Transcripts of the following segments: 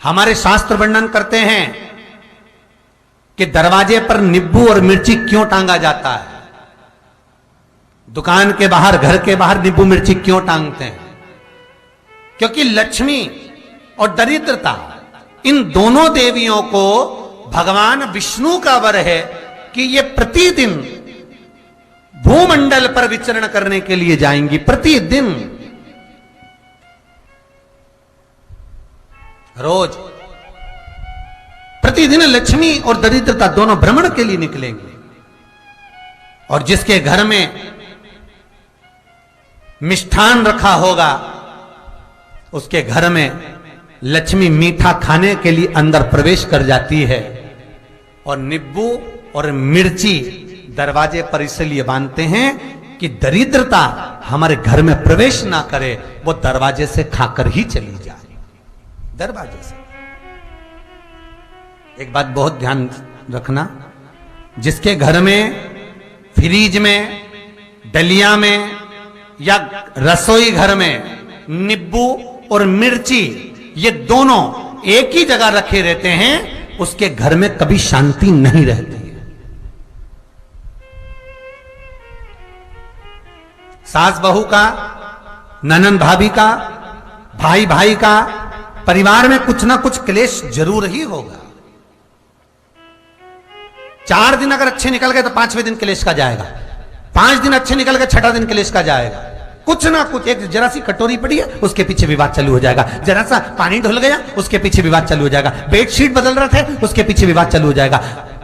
हमारे शास्त्र वर्णन करते हैं कि दरवाजे पर नींबू और मिर्ची क्यों टांगा जाता है। दुकान के बाहर, घर के बाहर नींबू मिर्ची क्यों टांगते हैं? क्योंकि लक्ष्मी और दरिद्रता, इन दोनों देवियों को भगवान विष्णु का वर है कि ये प्रतिदिन भूमंडल पर विचरण करने के लिए जाएंगी। प्रतिदिन, रोज, प्रतिदिन लक्ष्मी और दरिद्रता दोनों भ्रमण के लिए निकलेंगे। और जिसके घर में मिष्ठान रखा होगा, उसके घर में लक्ष्मी मीठा खाने के लिए अंदर प्रवेश कर जाती है। और नींबू और मिर्ची दरवाजे पर इसलिए बांधते हैं कि दरिद्रता हमारे घर में प्रवेश ना करे, वो दरवाजे से खाकर ही चली जाए। दरवाजे से। एक बात बहुत ध्यान रखना, जिसके घर में फ्रिज में, डलिया में या रसोई घर में नींबू और मिर्ची ये दोनों एक ही जगह रखे रहते हैं, उसके घर में कभी शांति नहीं रहती है। सास बहू का, ननंद भाभी का, भाई भाई का, परिवार में कुछ ना कुछ क्लेश जरूर ही होगा। 4 दिन अगर अच्छे निकल गए तो 5वें दिन क्लेश का जाएगा। 5 दिन अच्छे निकल गए, 6ठा दिन क्लेश का जाएगा। कुछ ना कुछ, एक जरा सी कटोरी पड़ी है उसके पीछे विवाद चालू हो जाएगा, जरा सा पानी ढुल गया उसके पीछे विवाद चालू हो जाएगा, बेडशीट बदल रहे थे उसके पीछे विवाद चालू हो जाएगा,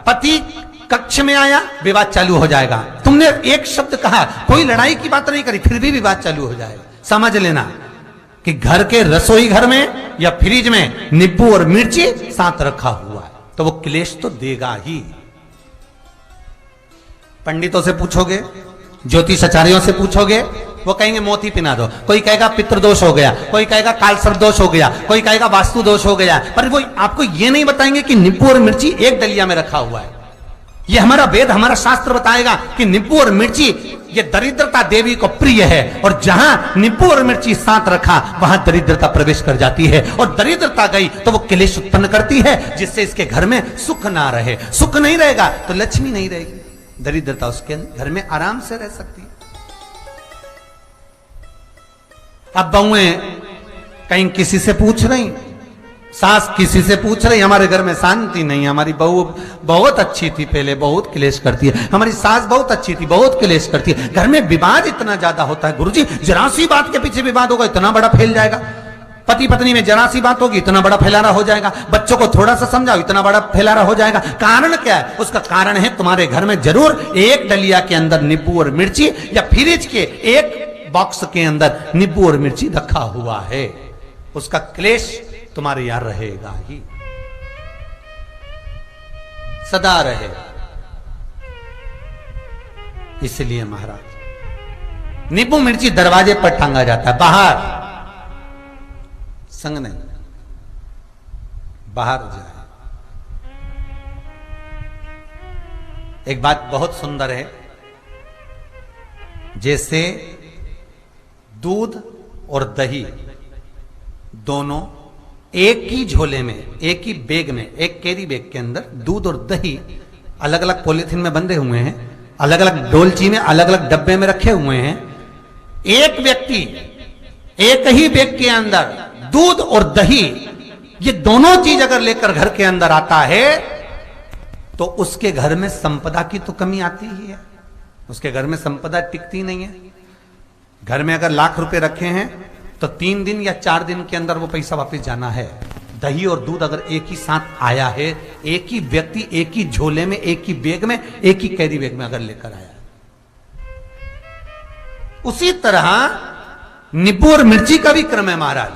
पति कक्ष में आया विवाद चालू हो जाएगा। तुमने एक शब्द कहा, कोई लड़ाई की बात नहीं करी, फिर भी विवाद चालू हो जाएगा। समझ लेना कि घर के रसोई घर में या फ्रिज में नींबू और मिर्ची साथ रखा हुआ है तो वो क्लेश तो देगा ही। पंडितों से पूछोगे, ज्योतिषाचार्यों से पूछोगे, वो कहेंगे मोती पिना दो, कोई कहेगा पितृदोष हो गया, कोई कहेगा कालसर्प दोष हो गया, कोई कहेगा वास्तु दोष हो गया, पर वो आपको ये नहीं बताएंगे कि नींबू और मिर्ची एक डलिया में रखा हुआ है। ये हमारा वेद, हमारा शास्त्र बताएगा कि नींबू और मिर्ची ये दरिद्रता देवी को प्रिय है, और जहां नींबू और मिर्ची साथ रखा वहां दरिद्रता प्रवेश कर जाती है, और दरिद्रता गई तो वो क्लेश उत्पन्न करती है, जिससे इसके घर में सुख ना रहे। सुख नहीं रहेगा तो लक्ष्मी नहीं रहेगी, दरिद्रता उसके घर में आराम से रह सकती है। अब बहुएं कहीं किसी से पूछ रही, सास किसी से पूछ रही, हमारे घर में शांति नहीं, हमारी बहू बहुत अच्छी थी पहले, बहुत क्लेश करती है, हमारी सास बहुत अच्छी थी, बहुत क्लेश करती है, घर में विवाद इतना ज्यादा होता है। गुरुजी, जरा सी बात के पीछे विवाद होगा इतना बड़ा फैल जाएगा, पति पत्नी में जरा सी बात होगी इतना बड़ा फैलाना हो जाएगा, बच्चों को थोड़ा सा समझाओ इतना बड़ा फैलाना हो जाएगा। कारण क्या है? उसका कारण है तुम्हारे घर में जरूर एक डलिया के अंदर नींबू और मिर्ची या फ्रिज के एक बॉक्स के अंदर नींबू और मिर्ची रखा हुआ है, उसका क्लेश तुम्हारे यार रहेगा ही, सदा रहेगा। इसलिए महाराज नींबू मिर्ची दरवाजे पर टांगा जाता है, बाहर संग नहीं, बाहर जाए। एक बात बहुत सुंदर है, जैसे दूध और दही दोनों एक ही झोले में, एक ही बैग में, एक कैरी बैग के अंदर दूध और दही अलग अलग पॉलिथीन में बंधे हुए हैं, अलग अलग डोलची में, अलग अलग डब्बे में रखे हुए हैं। एक व्यक्ति एक ही बैग के अंदर दूध और दही ये दोनों चीज अगर लेकर घर के अंदर आता है तो उसके घर में संपदा की तो कमी आती ही है, उसके घर में संपदा टिकती नहीं है। घर में अगर लाख रुपए रखे हैं तो 3 दिन या 4 दिन के अंदर वो पैसा वापस जाना है। दही और दूध अगर एक ही साथ आया है, एक ही व्यक्ति एक ही झोले में, एक ही बैग में, एक ही कैरी बैग में अगर लेकर आया, उसी तरह नींबू और मिर्ची का भी क्रम है महाराज।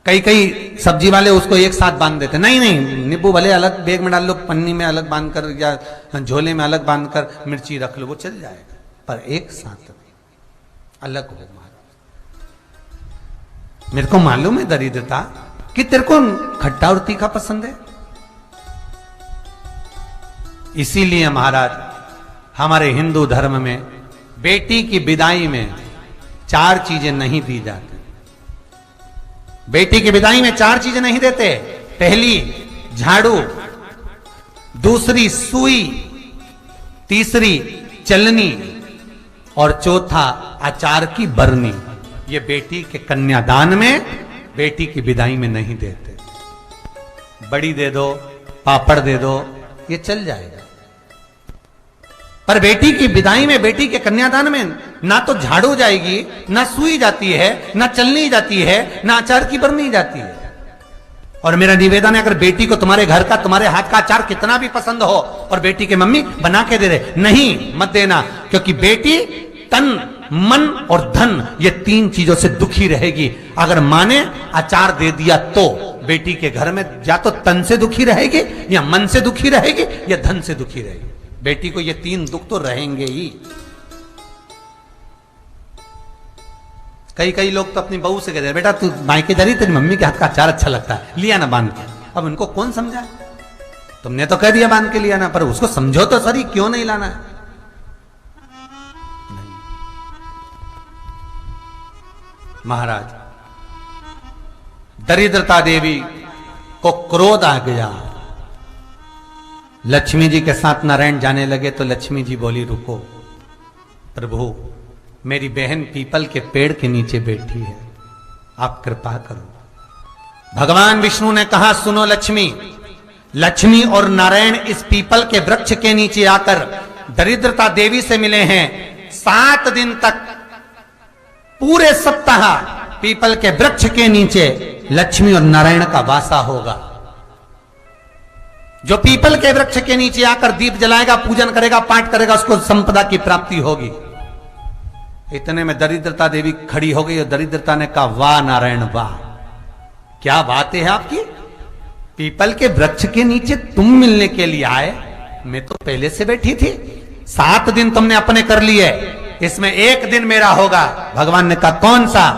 कई कई सब्जी वाले उसको एक साथ बांध देते, नहीं नहीं, नींबू भले अलग बैग में डाल लो, पन्नी में अलग बांधकर या झोले में अलग बांधकर मिर्ची रख लो, वो चल जाएगा, पर एक साथ अलग हो। महाराज मेरे को मालूम है दरिद्रता कि तेरे को खट्टा और तीखा पसंद है, इसीलिए महाराज हमारे हिंदू धर्म में बेटी की विदाई में 4 चीजें नहीं दी जाती। बेटी की विदाई में 4 चीजें नहीं देते। पहली झाड़ू, दूसरी सुई, तीसरी चलनी और चौथा अचार की बरनी। ये बेटी के कन्यादान में, बेटी की विदाई में नहीं देते। बड़ी दे दो, पापड़ दे दो, ये चल जाएगा, पर बेटी की विदाई में, बेटी के कन्यादान में ना तो झाड़ू जाएगी, ना सुई जाती है, ना चलनी जाती है, ना अचार की बरनी जाती है। और मेरा निवेदन है, अगर बेटी को तुम्हारे घर का, तुम्हारे हाथ का अचार कितना भी पसंद हो और बेटी के मम्मी बना के दे रहे, नहीं, मत देना, क्योंकि बेटी तन, मन और धन, ये 3 चीजों से दुखी रहेगी। अगर माँ ने अचार दे दिया तो बेटी के घर में या तो तन से दुखी रहेगी, या मन से दुखी रहेगी, या धन से दुखी रहेगी। बेटी को ये 3 दुख तो रहेंगे ही। कई लोग तो अपनी बहू से कहते हैं, बेटा तू मायके जा रही, तेरी मम्मी के हाथ का अचार अच्छा लगता है, लिया ना बांध के। अब उनको कौन समझाए? तुमने तो कह दिया बांध के लिया ना, पर उसको समझो तो सही, क्यों नहीं लाना है? नहीं। महाराज, दरिद्रता देवी को क्रोध आ गया। लक्ष्मी जी के साथ नारायण जाने लगे तो लक्ष्मी जी बोली, रुको प्रभु, मेरी बहन पीपल के पेड़ के नीचे बैठी है, आप कृपा करो। भगवान विष्णु ने कहा, सुनो लक्ष्मी, लक्ष्मी और नारायण इस पीपल के वृक्ष के नीचे आकर दरिद्रता देवी से मिले हैं। 7 दिन तक, पूरे सप्ताह पीपल के वृक्ष के नीचे लक्ष्मी और नारायण का वासा होगा। जो पीपल के वृक्ष के नीचे आकर दीप जलाएगा, पूजन करेगा, पाठ करेगा, उसको संपदा की प्राप्ति होगी। इतने में दरिद्रता देवी खड़ी हो गई और दरिद्रता ने कहा, वाह नारायण वाह, क्या बात है आपकी, पीपल के वृक्ष के नीचे तुम मिलने के लिए आए, मैं तो पहले से बैठी थी। 7 दिन तुमने अपने कर लिए, इसमें 1 दिन मेरा होगा। भगवान ने कहा, कौन सा?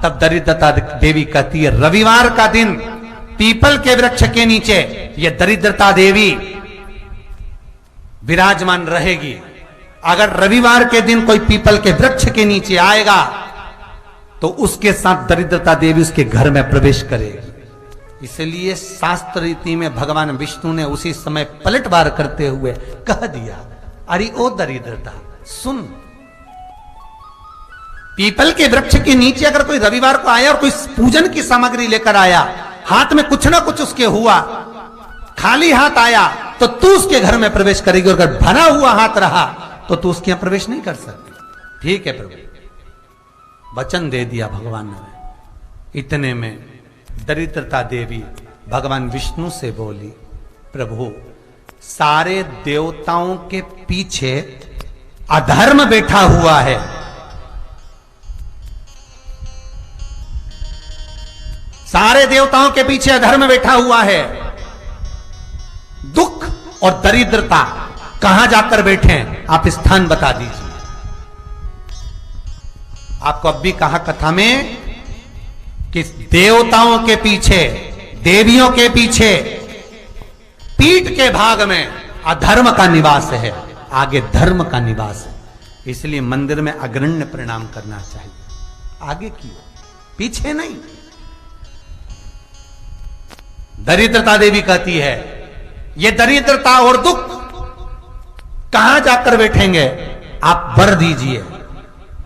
तब दरिद्रता देवी कहती है, रविवार का दिन पीपल के वृक्ष के नीचे ये दरिद्रता देवी विराजमान रहेगी। अगर रविवार के दिन कोई पीपल के वृक्ष के नीचे आएगा तो उसके साथ दरिद्रता देवी उसके घर में प्रवेश करेगी। इसलिए शास्त्र रीति में भगवान विष्णु ने उसी समय पलटवार करते हुए कह दिया, अरे ओ दरिद्रता सुन, पीपल के वृक्ष के नीचे अगर कोई रविवार को आया और कोई पूजन की सामग्री लेकर आया, हाथ में कुछ ना कुछ उसके हुआ, खाली हाथ आया, तो तू उसके घर में प्रवेश करेगी, और अगर भरा हुआ हाथ रहा तो तू उसके यहां प्रवेश नहीं कर सकती। ठीक है प्रभु, वचन दे दिया भगवान ने। इतने में दरिद्रता देवी भगवान विष्णु से बोली, प्रभु, सारे देवताओं के पीछे अधर्म बैठा हुआ है, सारे देवताओं के पीछे अधर्म बैठा हुआ है, दुख और दरिद्रता कहां जाकर बैठे हैं, आप स्थान बता दीजिए। आपको अब भी कहा कथा में कि देवताओं के पीछे, देवियों के पीछे, पीठ के भाग में अधर्म का निवास है, आगे धर्म का निवास है। इसलिए मंदिर में अग्रण्य प्रणाम करना चाहिए, आगे क्यों, पीछे नहीं। दरिद्रता देवी कहती है, ये दरिद्रता और दुख कहां जाकर बैठेंगे, आप वर दीजिए।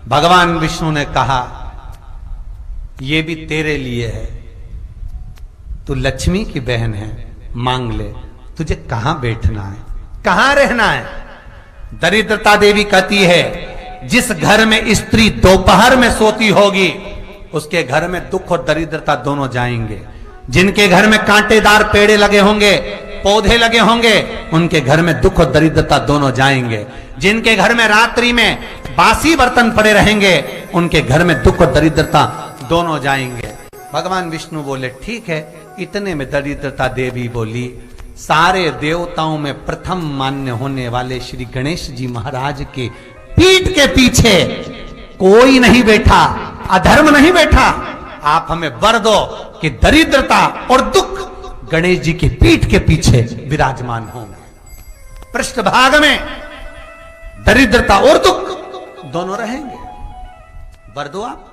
भगवान विष्णु ने कहा, ये भी तेरे लिए है, तू लक्ष्मी की बहन है, मांग ले, तुझे कहां बैठना है, कहां रहना है। दरिद्रता देवी कहती है, जिस घर में स्त्री दोपहर में सोती होगी उसके घर में दुख और दरिद्रता दोनों जाएंगे। जिनके घर में कांटेदार पेड़े लगे होंगे, पौधे लगे होंगे, उनके घर में दुख और दरिद्रता दोनों जाएंगे। जिनके घर में रात्रि में बासी बर्तन पड़े रहेंगे, उनके घर में दुख और दरिद्रता दोनों जाएंगे। भगवान विष्णु बोले, ठीक है। इतने में दरिद्रता देवी बोली, सारे देवताओं में प्रथम मान्य होने वाले श्री गणेश जी महाराज के पीठ के पीछे कोई नहीं बैठा, अधर्म नहीं बैठा। आप हमें वर दो कि दरिद्रता और दुख गणेश जी की पीठ के पीछे विराजमान होंगे, पृष्ठभाग में दरिद्रता और दुख दोनों रहेंगे। वर दो आप।